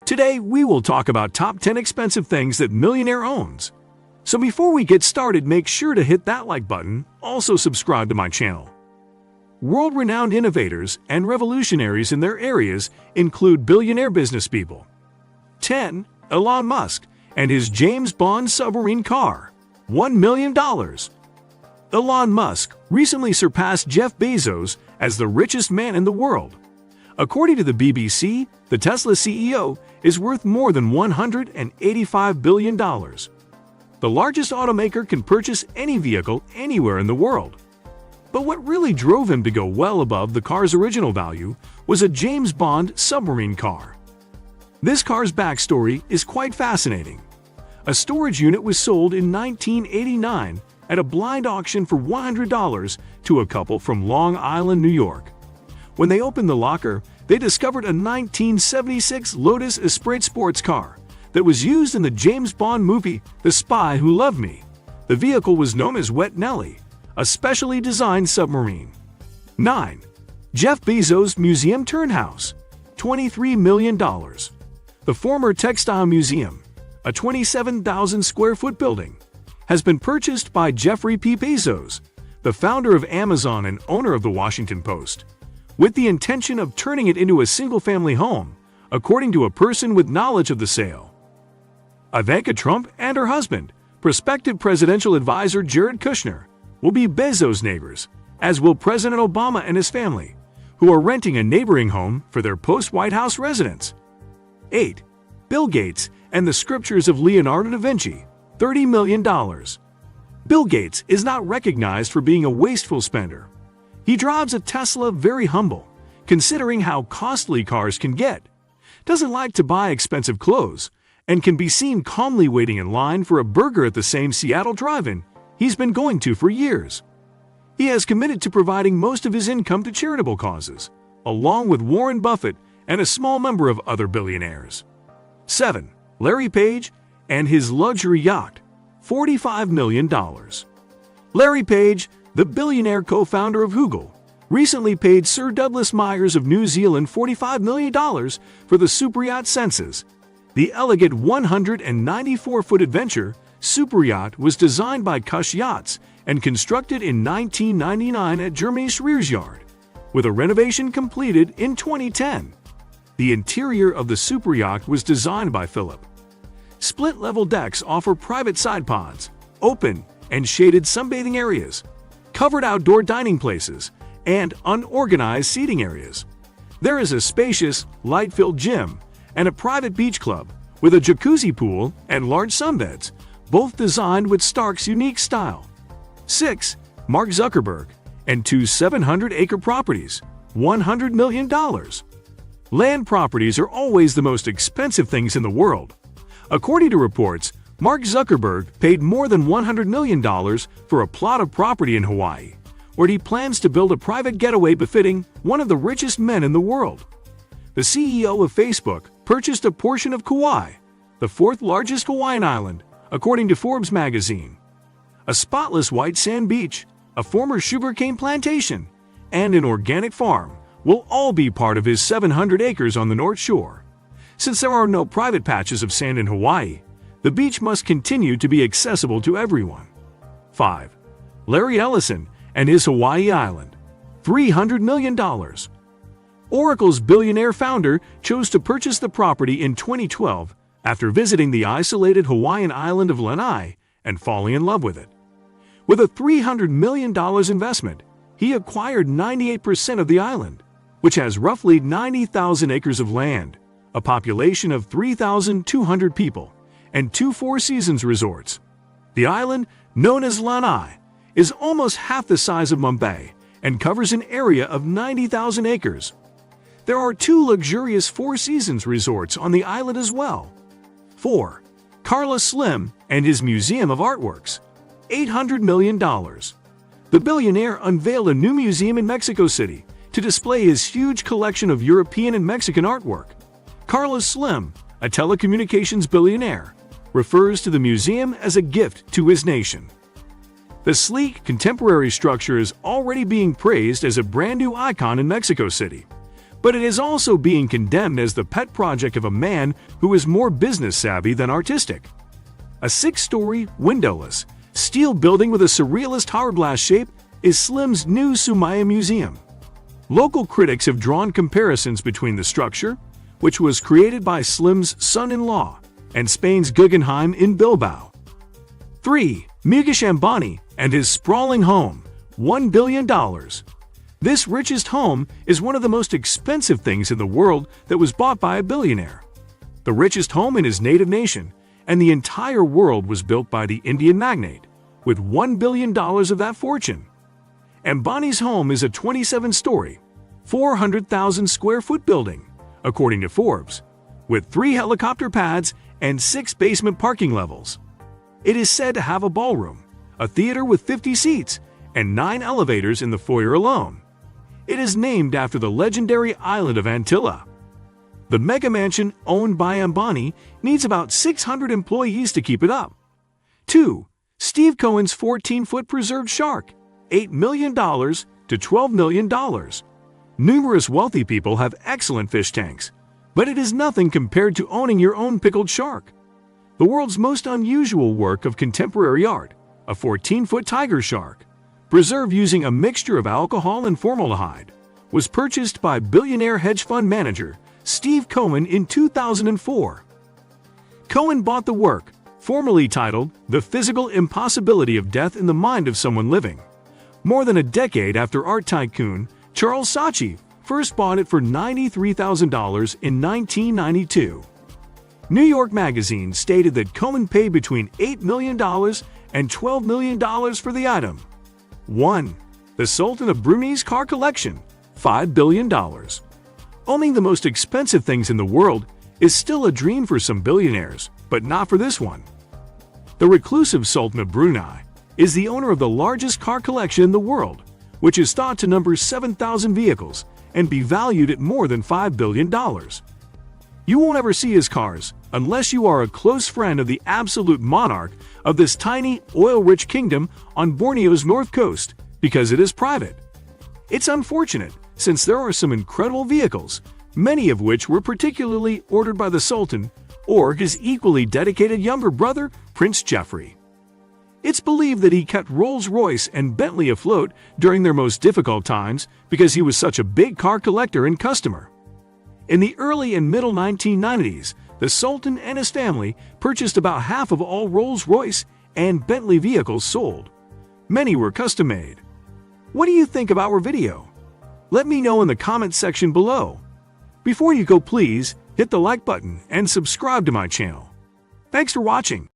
Today, we will talk about top 10 expensive things that Millionaire owns. So before we get started, make sure to hit that like button, also subscribe to my channel. World-renowned innovators and revolutionaries in their areas include billionaire businesspeople. 10. Elon Musk and his James Bond submarine car, $1 million. Elon Musk recently surpassed Jeff Bezos as the richest man in the world. According to the BBC, the Tesla CEO is worth more than $185 billion. The largest automaker can purchase any vehicle anywhere in the world. But what really drove him to go well above the car's original value was a James Bond submarine car. This car's backstory is quite fascinating. A storage unit was sold in 1989 at a blind auction for $100 to a couple from Long Island, New York. When they opened the locker, they discovered a 1976 Lotus Esprit sports car that was used in the James Bond movie The Spy Who Loved Me. The vehicle was known as Wet Nellie, a specially designed submarine. 9. Jeff Bezos' Museum Turnhouse, $23 million. The former Textile Museum, a 27,000-square-foot building, has been purchased by Jeffrey P. Bezos, the founder of Amazon and owner of the Washington Post, with the intention of turning it into a single-family home, according to a person with knowledge of the sale. Ivanka Trump and her husband, prospective presidential advisor Jared Kushner, will be Bezos' neighbors, as will President Obama and his family, who are renting a neighboring home for their post-White House residence. 8. Bill Gates and the Scriptures of Leonardo da Vinci, $30 million. Bill Gates is not recognized for being a wasteful spender. He drives a Tesla very humble, considering how costly cars can get, doesn't like to buy expensive clothes, and can be seen calmly waiting in line for a burger at the same Seattle drive-in he's been going to for years. He has committed to providing most of his income to charitable causes, along with Warren Buffett and a small number of other billionaires. 7. Larry Page and his luxury yacht, $45 million. Larry Page, the billionaire co-founder of Google, recently paid Sir Douglas Myers of New Zealand $45 million for the superyacht Senses. The elegant 194-foot adventure superyacht was designed by Kush Yachts and constructed in 1999 at Germany's Schreersjord, with a renovation completed in 2010. The interior of the superyacht was designed by Philip. Split-level decks offer private side pods, open and shaded sunbathing areas, covered outdoor dining places, and unorganized seating areas. There is a spacious, light-filled gym and a private beach club with a jacuzzi pool and large sunbeds, both designed with Stark's unique style. 6. Mark Zuckerberg and two 700-acre properties, $100 million. Land properties are always the most expensive things in the world. According to reports, Mark Zuckerberg paid more than $100 million for a plot of property in Hawaii, where he plans to build a private getaway befitting one of the richest men in the world. The CEO of Facebook purchased a portion of Kauai, the fourth largest Hawaiian island, according to Forbes magazine. A spotless white sand beach, a former sugarcane plantation, and an organic farm will all be part of his 700 acres on the North Shore. Since there are no private patches of sand in Hawaii, the beach must continue to be accessible to everyone. 5. Larry Ellison and his Hawaii Island, $300 million. Oracle's billionaire founder chose to purchase the property in 2012 after visiting the isolated Hawaiian island of Lanai and falling in love with it. With a $300 million investment, he acquired 98% of the island, which has roughly 90,000 acres of land, a population of 3,200 people, and two Four Seasons resorts. The island, known as Lanai, is almost half the size of Mumbai and covers an area of 90,000 acres. There are two luxurious Four Seasons resorts on the island as well. 4. Carlos Slim and his Museum of Artworks, $800 million. The billionaire unveiled a new museum in Mexico City to display his huge collection of European and Mexican artwork. Carlos Slim, a telecommunications billionaire, refers to the museum as a gift to his nation. The sleek, contemporary structure is already being praised as a brand new icon in Mexico City, but it is also being condemned as the pet project of a man who is more business savvy than artistic. A 6-story, windowless, steel building with a surrealist hourglass shape is Slim's new Sumaya Museum. Local critics have drawn comparisons between the structure, which was created by Slim's son-in-law, and Spain's Guggenheim in Bilbao. 3. Mukesh Ambani and his sprawling home, $1 billion. This richest home is one of the most expensive things in the world that was bought by a billionaire. The richest home in his native nation, and the entire world was built by the Indian magnate, with $1 billion of that fortune. Ambani's home is a 27-story, 400,000 square foot building, according to Forbes, with 3 helicopter pads and 6 basement parking levels. It is said to have a ballroom, a theater with 50 seats, and 9 elevators in the foyer alone. It is named after the legendary island of Antilla. The mega mansion owned by Ambani needs about 600 employees to keep it up. 2. Steve Cohen's 14-foot preserved shark, $8 million to $12 million. Numerous wealthy people have excellent fish tanks, but it is nothing compared to owning your own pickled shark. The world's most unusual work of contemporary art, a 14-foot tiger shark, preserved using a mixture of alcohol and formaldehyde, was purchased by billionaire hedge fund manager Steve Cohen in 2004. Cohen bought the work, formerly titled The Physical Impossibility of Death in the Mind of Someone Living, more than a decade after art tycoon Charles Saatchi first bought it for $93,000 in 1992. New York Magazine stated that Cohen paid between $8 million and $12 million for the item. 1. The Sultan of Brunei's car collection, $5 billion. Owning the most expensive things in the world is still a dream for some billionaires, but not for this one. The reclusive Sultan of Brunei is the owner of the largest car collection in the world, which is thought to number 7,000 vehicles and be valued at more than $5 billion. You won't ever see his cars unless you are a close friend of the absolute monarch of this tiny, oil-rich kingdom on Borneo's north coast, because it is private. It's unfortunate, since there are some incredible vehicles, many of which were particularly ordered by the Sultan or his equally dedicated younger brother, Prince Geoffrey. It's believed that he kept Rolls-Royce and Bentley afloat during their most difficult times because he was such a big car collector and customer. In the early and middle 1990s, the Sultan and his family purchased about half of all Rolls-Royce and Bentley vehicles sold. Many were custom-made. What do you think about our video? Let me know in the comments section below. Before you go, please hit the like button and subscribe to my channel. Thanks for watching.